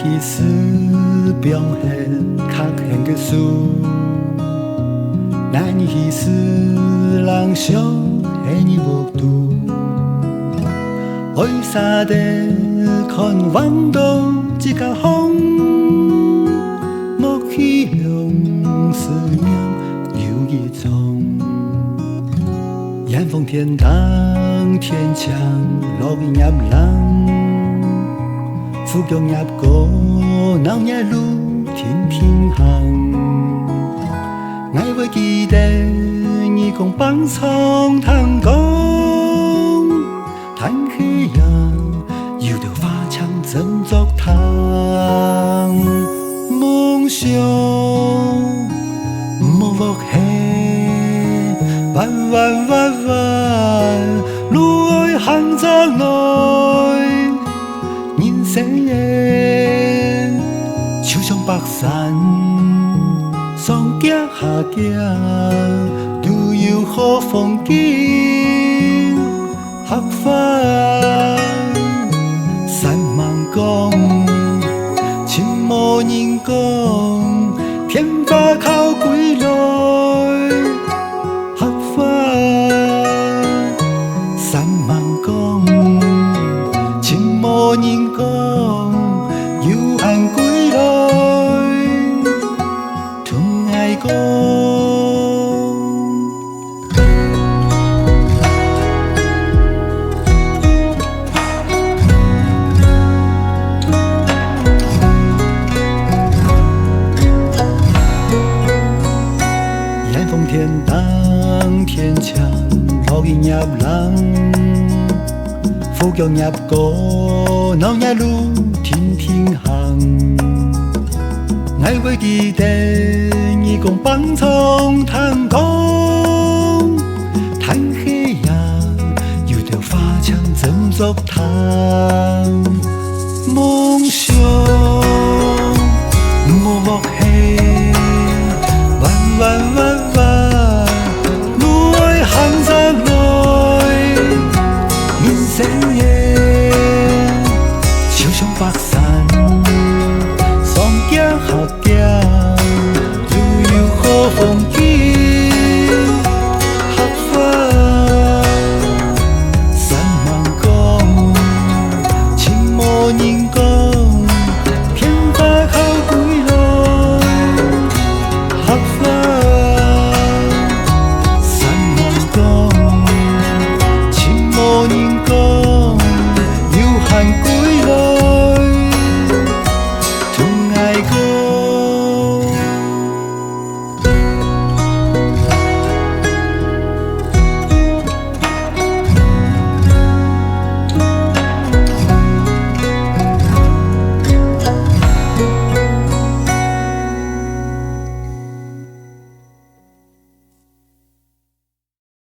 彼此表现较现嘅事，咱彼此人相爱你无度，为啥的看望到一架风，莫去用思念留一丛，眼风天当天强，落雨入冷，富強入歌，鬧野路天平衡。愛會記得你共幫倉探工，嘆氣呀，要條花槍怎作糖？夢想莫落氣，彎彎彎彎，路愛行走來。人生的就像白山，上行下行，都有好風景。黑花山茫講，情無人講，天花靠歸來。黑花山茫講。無人講，有限歸來，同愛講。眼風天當天強，落雨入冷。富強入歌，鬧野路天平衡。愛會記得你共幫倉探工，嘆氣呀，有條花槍怎作糖？